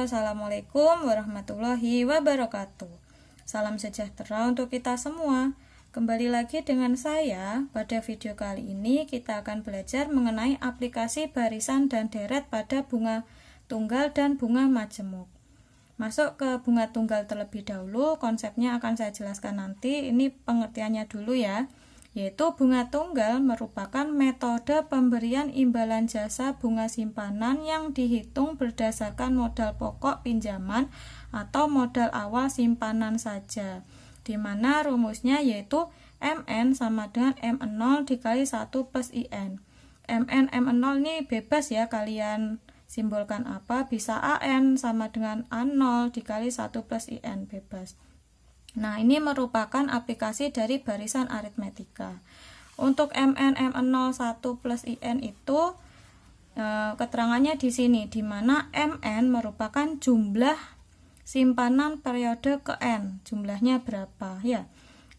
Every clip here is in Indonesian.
Assalamualaikum warahmatullahi wabarakatuh. Salam sejahtera untuk kita semua. Kembali lagi dengan saya. Pada video kali ini kita akan belajar mengenai aplikasi barisan dan deret pada bunga tunggal dan bunga majemuk. Masuk ke bunga tunggal terlebih dahulu, konsepnya akan saya jelaskan nanti. Ini pengertiannya dulu ya. Yaitu bunga tunggal merupakan metode pemberian imbalan jasa bunga simpanan yang dihitung berdasarkan modal pokok pinjaman atau modal awal simpanan saja, di mana rumusnya yaitu MN sama dengan M0 dikali 1 plus IN. MN, M0 ini bebas ya, kalian simbolkan apa, bisa AN sama dengan A0 dikali 1 plus IN, bebas. Nah, ini merupakan aplikasi dari barisan aritmetika. Untuk MN, M0, 1 plus IN itu keterangannya di sini, di mana MN merupakan jumlah simpanan periode ke N. Jumlahnya berapa? Ya,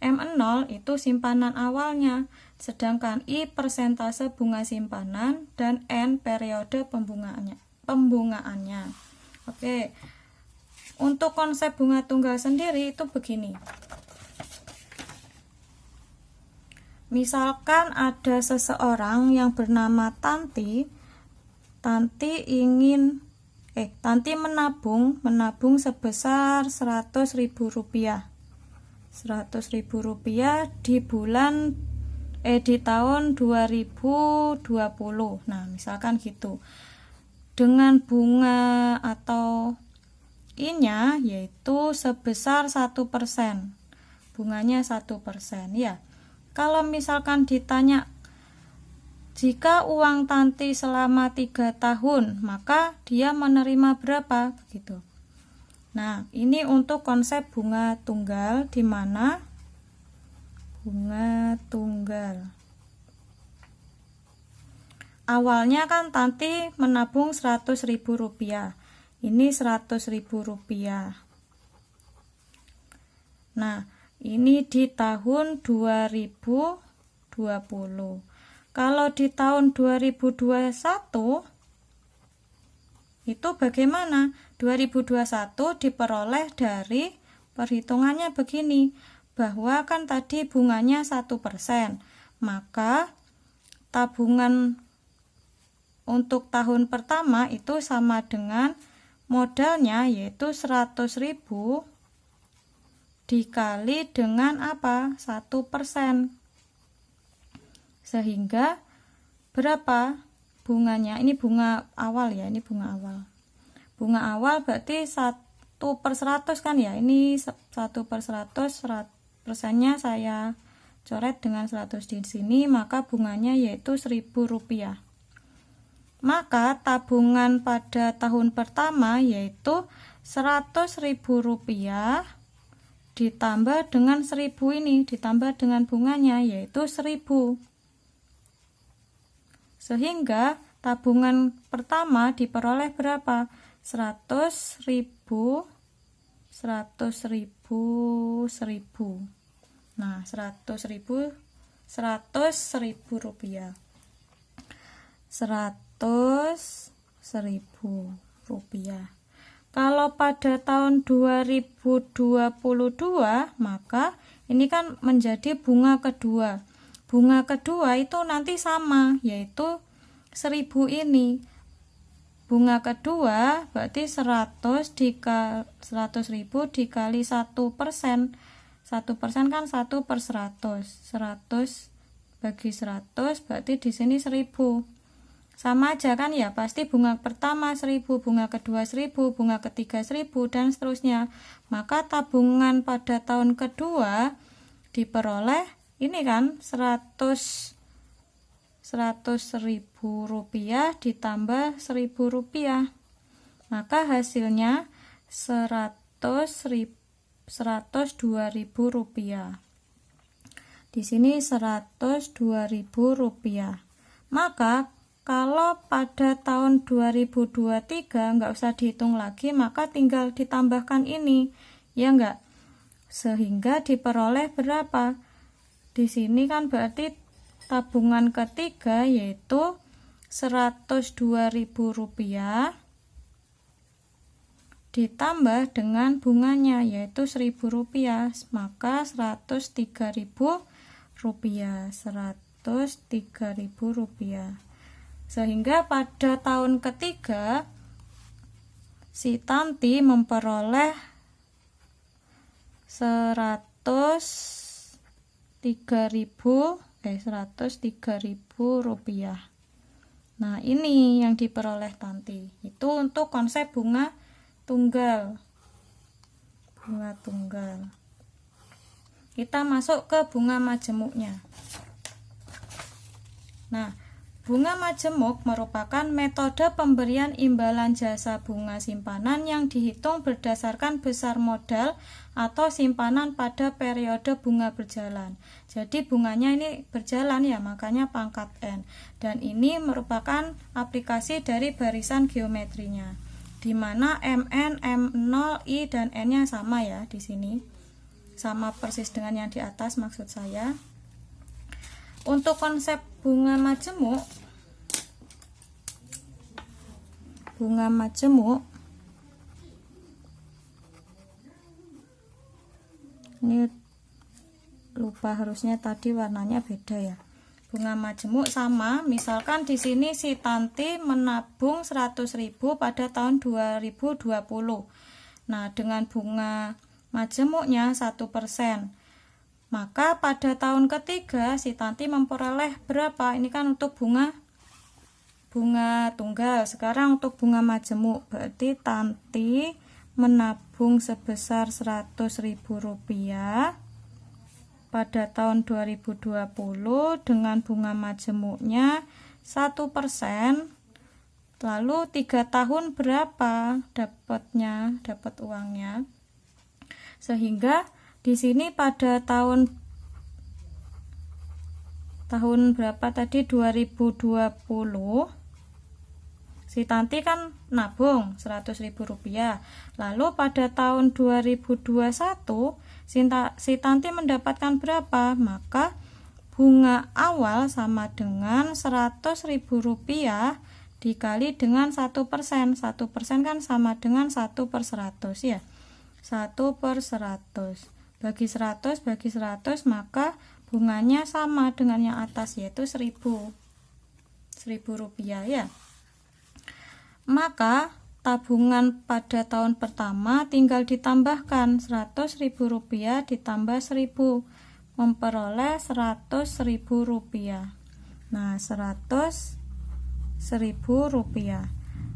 M0 itu simpanan awalnya, sedangkan I persentase bunga simpanan dan N periode pembungaannya. Oke. Untuk konsep bunga tunggal sendiri itu begini. Misalkan ada seseorang yang bernama Tanti. Tanti menabung sebesar Rp100.000. Rp100.000 di tahun 2020. Nah, misalkan gitu. Dengan bunga atau I-nya yaitu sebesar 1%. Bunganya 1% ya. Kalau misalkan ditanya jika uang Tanti selama 3 tahun, maka dia menerima berapa? Begitu. Nah, ini untuk konsep bunga tunggal, di mana bunga tunggal awalnya kan Tanti menabung Rp100.000. Ini Rp100.000. Nah, ini di tahun 2020. Kalau di tahun 2021 itu bagaimana? 2021 diperoleh dari perhitungannya begini, bahwa kan tadi bunganya 1%, maka tabungan untuk tahun pertama itu sama dengan modalnya yaitu 100.000 dikali dengan apa? 1%. Sehingga berapa bunganya? Ini bunga awal ya, ini bunga awal. Bunga awal berarti 1/100 kan ya. Ini 1/100, persennya saya coret dengan 100 di sini, maka bunganya yaitu Rp1.000. Maka tabungan pada tahun pertama yaitu Rp100.000 ditambah dengan 1.000 ini, ditambah dengan bunganya yaitu 1.000. Sehingga tabungan pertama diperoleh berapa? 100.000, 100.000. Nah, 100.000 rupiah. 100.000 rupiah. Kalau pada tahun 2022, maka ini kan menjadi bunga kedua. Bunga kedua itu nanti sama, yaitu 1.000 ini. Bunga kedua berarti 100.000 dikali 1%. 1% kan 1/100. 100 bagi 100 berarti di sini 1.000. Sama aja kan ya, pasti bunga pertama 1.000, bunga kedua 1.000, bunga ketiga 1.000 dan seterusnya. Maka tabungan pada tahun kedua diperoleh ini kan 100.000 rupiah ditambah 1.000 rupiah. Maka hasilnya 102.000 rupiah. Di sini 102.000 rupiah. Maka kalau pada tahun 2023 nggak usah dihitung lagi, maka tinggal ditambahkan ini, ya enggak? Sehingga diperoleh berapa? Di sini kan berarti tabungan ketiga yaitu Rp102.000 ditambah dengan bunganya yaitu Rp1.000, maka Rp103.000, Rp103.000. Sehingga pada tahun ketiga si Tanti memperoleh Rp103.000. Nah, ini yang diperoleh Tanti. Itu untuk konsep bunga tunggal. Bunga tunggal. Kita masuk ke bunga majemuknya. Nah, bunga majemuk merupakan metode pemberian imbalan jasa bunga simpanan yang dihitung berdasarkan besar modal atau simpanan pada periode bunga berjalan. Jadi bunganya ini berjalan ya, makanya pangkat N. Dan ini merupakan aplikasi dari barisan geometrinya, di mana MN, M0, I, dan N-nya sama ya di sini. Sama persis dengan yang di atas maksud saya. Untuk konsep bunga majemuk ini lupa, harusnya tadi warnanya beda ya. Bunga majemuk sama, misalkan di sini si Tanti menabung 100.000 pada tahun 2020. Nah, dengan bunga majemuknya 1%. Maka pada tahun ketiga si Tanti memperoleh berapa? Ini kan untuk bunga tunggal. Sekarang untuk bunga majemuk, berarti Tanti menabung sebesar Rp100.000 pada tahun 2020 dengan bunga majemuknya 1%. Lalu 3 tahun berapa dapat uangnya? Sehingga di sini pada tahun berapa tadi, 2020, si Tanti kan nabung Rp100.000. Lalu pada tahun 2021 si Tanti mendapatkan berapa? Maka bunga awal sama dengan Rp100.000 dikali dengan 1%. 1% kan sama dengan 1/100 ya. 1/100. Bagi 100 bagi 100, maka bunganya sama dengan yang atas yaitu Rp1.000 ya. Maka tabungan pada tahun pertama tinggal ditambahkan Rp100.000 ditambah 1.000, memperoleh Rp100.000. Nah, Rp100.000.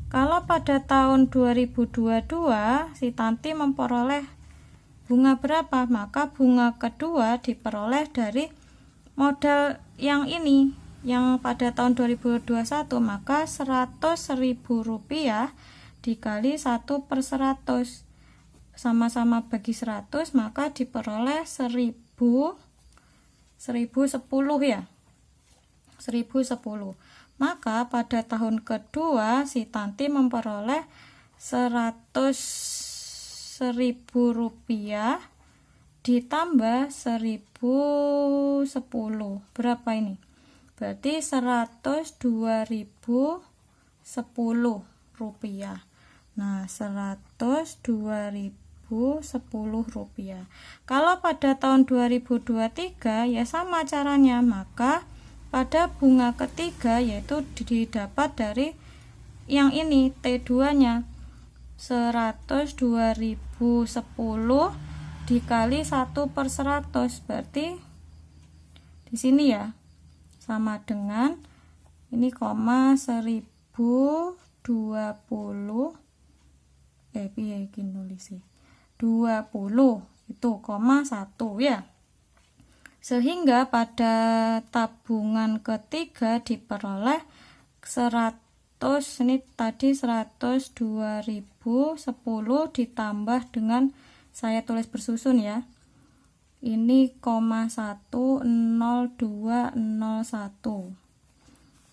Kalau pada tahun 2022 si Tanti memperoleh bunga berapa? Maka bunga kedua diperoleh dari modal yang ini, yang pada tahun 2021, maka Rp100.000 dikali 1/100, sama-sama bagi 100, maka diperoleh 1010 ya, 1010. Maka pada tahun kedua si Tanti memperoleh Rp100.000 ditambah 1010. Berapa ini? Berarti Rp102.010. Nah, Rp102.010. Kalau pada tahun 2023 ya sama caranya, maka pada bunga ketiga yaitu didapat dari yang ini T2-nya, Rp102.010 dikali 1/100, berarti di sini ya sama dengan ini koma 1020 20 itu koma 1 ya. Sehingga pada tabungan ketiga diperoleh 100, ini tadi 102.010 ditambah dengan, saya tulis bersusun ya, ini koma 10201,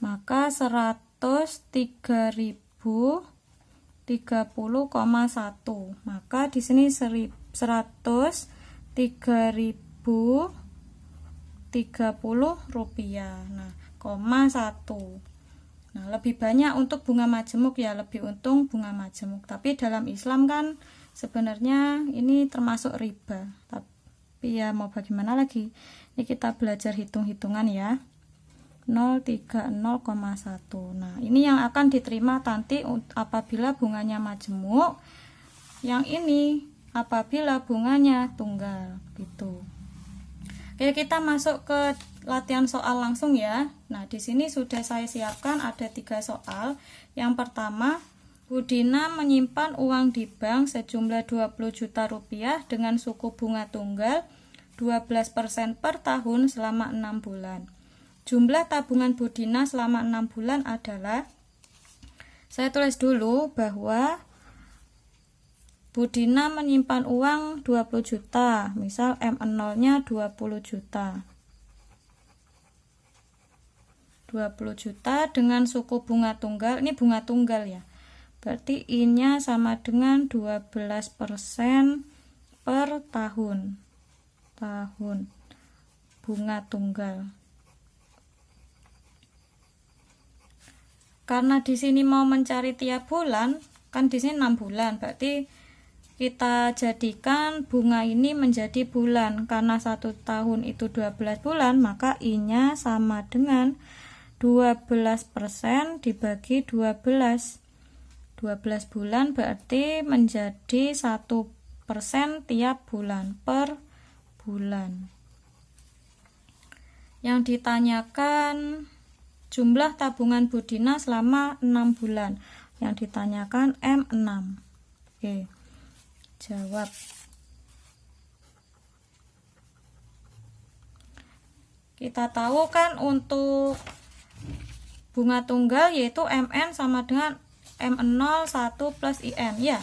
maka 103.030,1, maka di sini 103.030 rupiah. Nah, koma 1. Nah, lebih banyak untuk bunga majemuk ya, lebih untung bunga majemuk. Tapi dalam Islam kan sebenarnya ini termasuk riba. Tapi ya mau bagaimana lagi? Ini kita belajar hitung-hitungan ya. 030,1. Nah, ini yang akan diterima nanti apabila bunganya majemuk. Yang ini apabila bunganya tunggal gitu. Oke, kita masuk ke latihan soal langsung ya. Nah, di sini sudah saya siapkan ada 3 soal. Yang pertama, Budina menyimpan uang di bank sejumlah 20 juta rupiah dengan suku bunga tunggal 12% per tahun selama 6 bulan. Jumlah tabungan Budina selama 6 bulan adalah, saya tulis dulu bahwa Budina menyimpan uang 20 juta, misal M0-nya 20 juta. 20 juta dengan suku bunga tunggal, ini bunga tunggal ya. Berarti I-nya sama dengan 12% per tahun. Bunga tunggal. Karena di sini mau mencari tiap bulan, kan di sini 6 bulan, berarti kita jadikan bunga ini menjadi bulan. Karena 1 tahun itu 12 bulan, maka I-nya sama dengan 12% dibagi 12. 12 bulan berarti menjadi 1% tiap bulan per bulan. Yang ditanyakan jumlah tabungan Budina selama 6 bulan. Yang ditanyakan M6. Oke. Jawab. Kita tahu kan untuk bunga tunggal yaitu MN sama dengan M01 plus IN ya.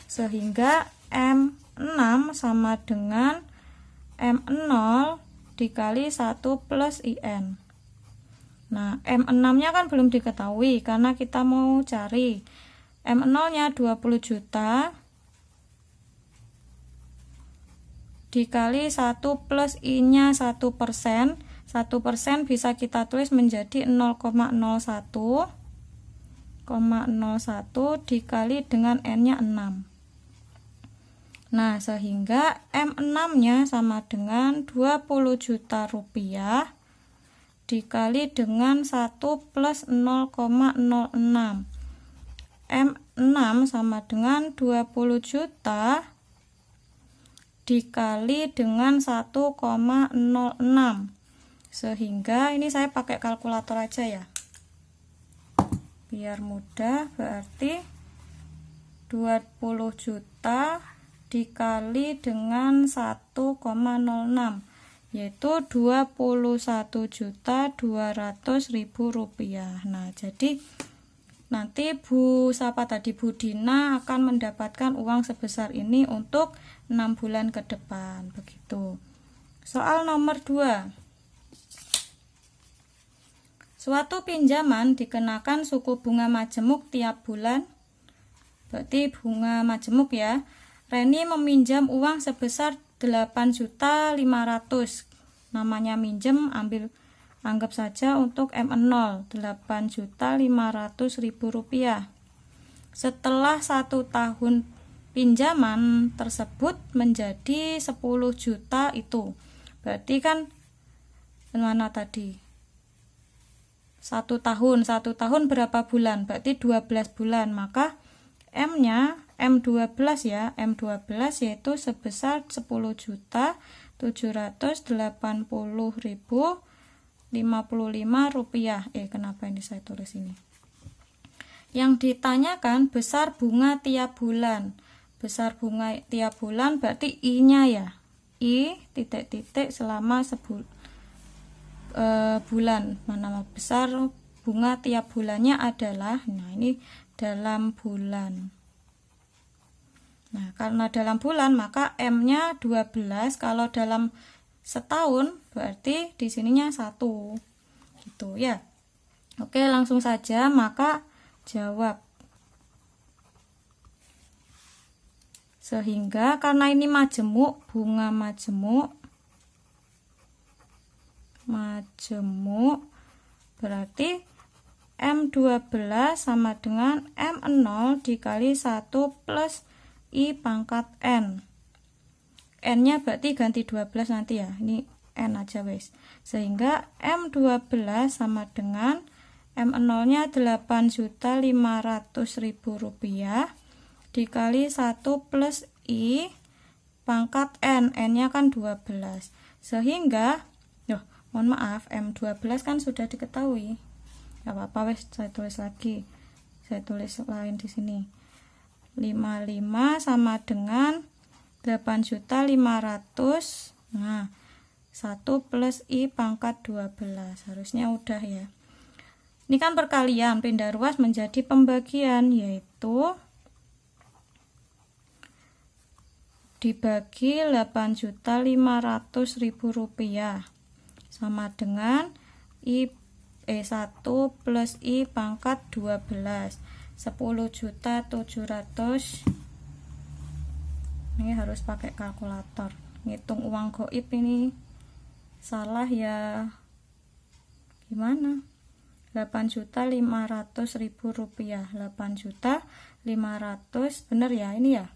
Sehingga M6 sama dengan M0 dikali 1 plus IN. Nah, M6-nya kan belum diketahui karena kita mau cari M0-nya 20 juta dikali 1 plus I-nya 1%. 1% bisa kita tulis menjadi 0,01 dikali dengan N-nya 6. Nah, sehingga M6-nya sama dengan 20 juta rupiah dikali dengan 1 plus 0,06. M6 sama dengan 20 juta dikali dengan 1,06. Sehingga ini saya pakai kalkulator aja ya. Biar mudah, berarti 20 juta dikali dengan 1,06 yaitu 21.200.000 rupiah. Nah, jadi nanti Budina akan mendapatkan uang sebesar ini untuk 6 bulan ke depan, begitu. Soal nomor 2. Suatu pinjaman dikenakan suku bunga majemuk tiap bulan. Berarti bunga majemuk ya. Reni meminjam uang sebesar 8.500.000. Namanya minjem, anggap saja untuk M0 8.500.000 rupiah. Setelah 1 tahun pinjaman tersebut menjadi 10 juta itu. Berarti kan mana tadi? 1 tahun berapa bulan? Berarti 12 bulan. Maka M-nya M12 ya. M12 yaitu sebesar 10.780.055 rupiah. Kenapa ini saya tulis ini? Yang ditanyakan besar bunga tiap bulan. Besar bunga tiap bulan berarti I-nya ya. I titik-titik selama bulan. Mana besar bunga tiap bulannya adalah, nah ini dalam bulan. Nah, karena dalam bulan maka M-nya 12. Kalau dalam setahun berarti di sininya 1. Gitu ya. Oke, langsung saja maka jawab. Sehingga karena ini majemuk, bunga majemuk Berarti M12 sama dengan M0 dikali 1 plus I pangkat N. N-nya berarti ganti 12 nanti ya. Ini N aja wes. Sehingga M12 sama dengan M0-nya 8.500.000 rupiah dikali 1 plus I pangkat N. N-nya kan 12. Sehingga, mohon maaf, M12 kan sudah diketahui. Gak apa-apa wes, saya tulis lagi. Saya tulis lain di sini. 55 sama dengan 8.500. Nah, 1 plus I pangkat 12. Harusnya udah ya. Ini kan perkalian, pindah ruas menjadi pembagian, yaitu dibagi 8.500.000 rupiah sama dengan 1 plus I pangkat 12. 10.700.000. Ini harus pakai kalkulator. Ngitung uang goib ini salah ya gimana? 8.500.000 rupiah. 8.500.000 bener ya ini ya?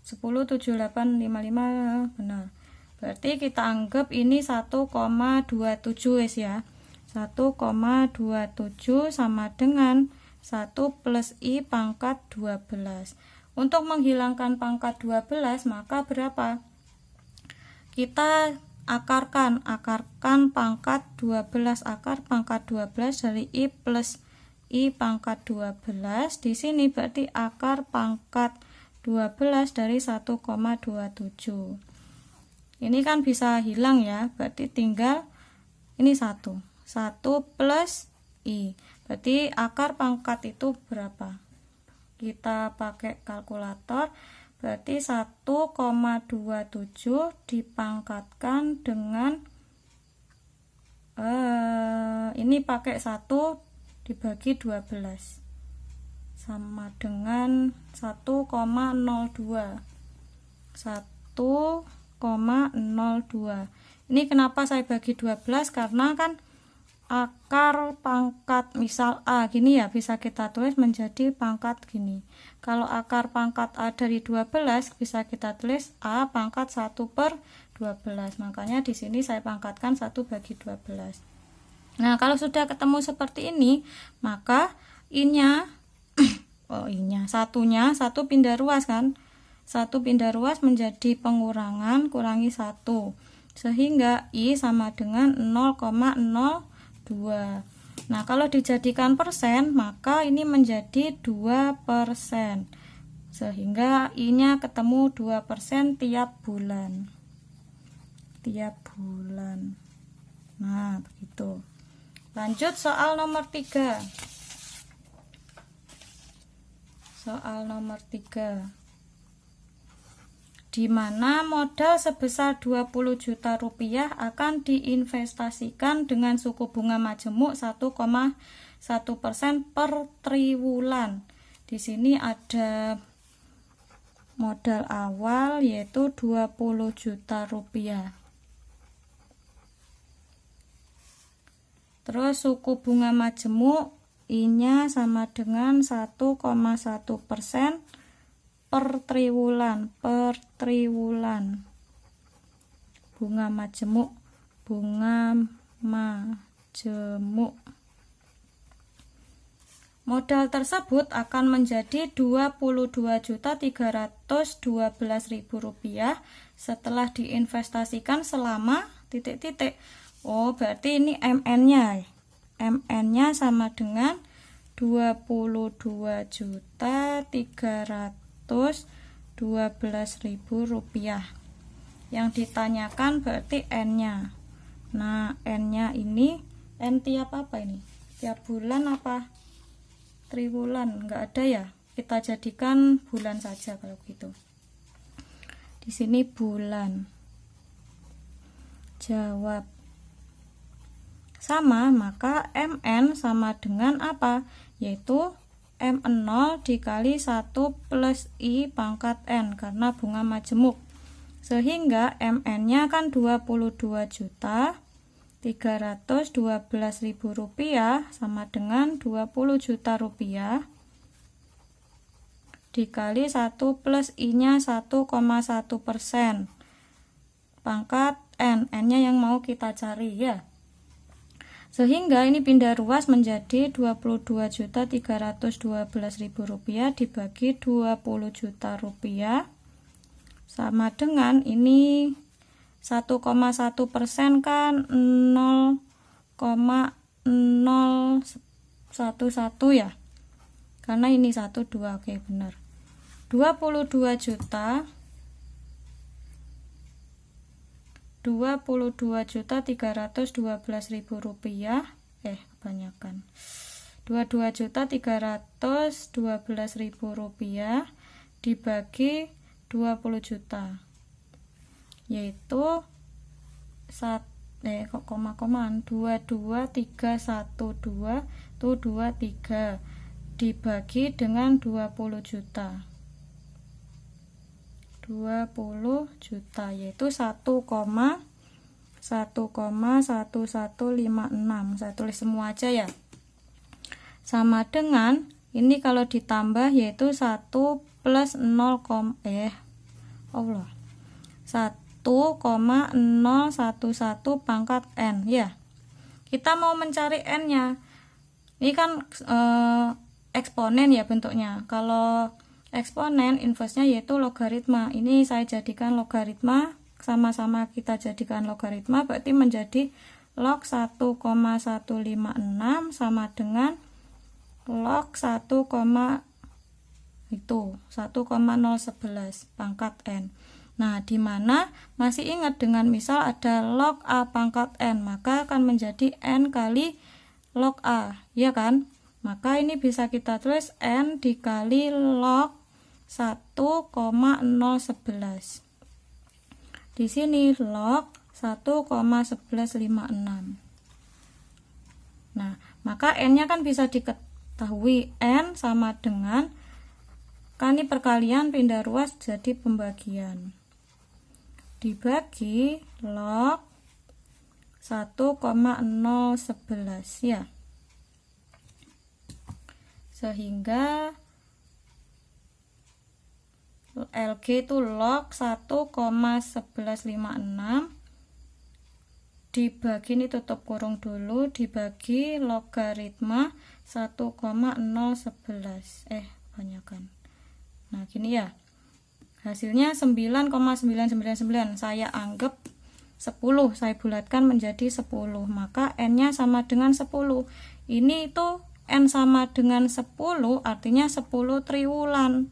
10.7855 benar. Berarti kita anggap ini 1,27 wes ya. 1,27 sama dengan 1 plus I pangkat 12. Untuk menghilangkan pangkat 12 maka berapa? Kita akarkan pangkat 12, akar pangkat 12 dari I plus I pangkat 12. Di sini berarti akar pangkat 12 dari 1,27. Ini kan bisa hilang ya, berarti tinggal ini 1 plus I. Berarti akar pangkat itu berapa? Kita pakai kalkulator, berarti 1,27 dipangkatkan dengan ini pakai 1 dibagi 12 sama dengan 1,02. 1,02. Ini kenapa saya bagi 12? Karena kan akar pangkat misal A gini ya, bisa kita tulis menjadi pangkat gini. Kalau akar pangkat A dari 12 bisa kita tulis A pangkat 1 per 12. Makanya di sini saya pangkatkan 1 bagi 12. Nah, kalau sudah ketemu seperti ini, maka I-nya satunya 1 pindah ruas kan. 1 pindah ruas menjadi pengurangan, kurangi 1. Sehingga I sama dengan 0,02. Nah, kalau dijadikan persen, maka ini menjadi 2%. Sehingga I-nya ketemu 2% tiap bulan. Nah, begitu. Lanjut soal nomor 3. Soal nomor 3. Di mana modal sebesar 20 juta rupiah akan diinvestasikan dengan suku bunga majemuk 1,1% per triwulan. Di sini ada modal awal yaitu 20 juta rupiah. Terus suku bunga majemuk I-nya sama dengan 1,1% per triwulan. Bunga majemuk. Modal tersebut akan menjadi Rp22.312.000 setelah diinvestasikan selama ... Oh, berarti ini MN-nya. MN-nya sama dengan Rp22.312.000. Yang ditanyakan berarti N-nya. Nah, N-nya ini N tiap apa ini? Tiap bulan apa triwulan? Enggak ada ya. Kita jadikan bulan saja kalau gitu. Di sini bulan. Jawab. Sama, maka MN sama dengan apa? Yaitu M0 dikali 1 plus I pangkat N karena bunga majemuk. Sehingga MN-nya kan 22 juta Rp312.000 sama dengan 20 juta rupiah dikali 1 plus I-nya 1,1%. Pangkat N. N-nya yang mau kita cari ya. Sehingga ini pindah ruas menjadi Rp22.312.000 dibagi 20 juta rupiah sama dengan ini 1,1% kan 0,011 ya. Karena ini 1 2, oke benar. 22.312.000 rupiah, kebanyakan. 22.312.000 rupiah dibagi 20 juta, yaitu 22312 tuh 23 dibagi dengan 20 juta. 20 juta yaitu 1,1156. Saya tulis semua aja ya. Sama dengan ini kalau ditambah yaitu 1 plus 1,011 pangkat N ya. Kita mau mencari N-nya. Ini kan eksponen ya bentuknya. Kalau eksponen inversenya yaitu logaritma. Ini saya jadikan logaritma, sama-sama kita jadikan logaritma, berarti menjadi log 1,156 sama dengan log 1,011 pangkat N. Nah, di mana masih ingat dengan misal ada log A pangkat N, maka akan menjadi N kali log A, ya kan? Maka ini bisa kita tulis N dikali log 1,011. Di sini log 1,1156. Nah, maka N-nya kan bisa diketahui. N sama dengan, kan ini perkalian pindah ruas jadi pembagian. Dibagi log 1,011 ya. Sehingga LG itu log 1,1156 dibagi, ini tutup kurung dulu, dibagi logaritma 1,011. Banyakan. Nah, gini ya. Hasilnya 9,999. Saya anggap 10, saya bulatkan menjadi 10. Maka N-nya sama dengan 10. Ini itu N sama dengan 10, artinya 10 triwulan.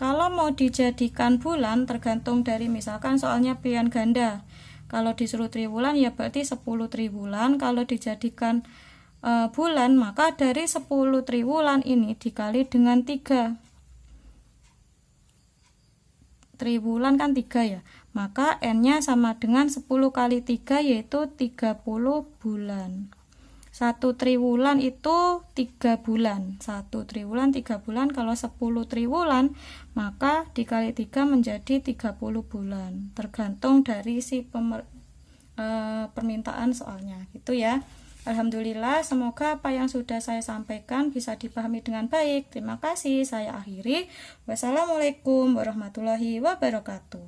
Kalau mau dijadikan bulan tergantung dari, misalkan soalnya pilihan ganda. Kalau disuruh triwulan ya berarti 10 triwulan. Kalau dijadikan bulan maka dari 10 triwulan ini dikali dengan 3. Triwulan kan 3 ya. Maka N-nya sama dengan 10 kali 3 yaitu 30 bulan. 1 triwulan itu 3 bulan. 1 triwulan 3 bulan. Kalau 10 triwulan maka dikali 3 menjadi 30 bulan. Tergantung dari si permintaan soalnya. Gitu ya. Alhamdulillah, semoga apa yang sudah saya sampaikan bisa dipahami dengan baik. Terima kasih. Saya akhiri. Wassalamualaikum warahmatullahi wabarakatuh.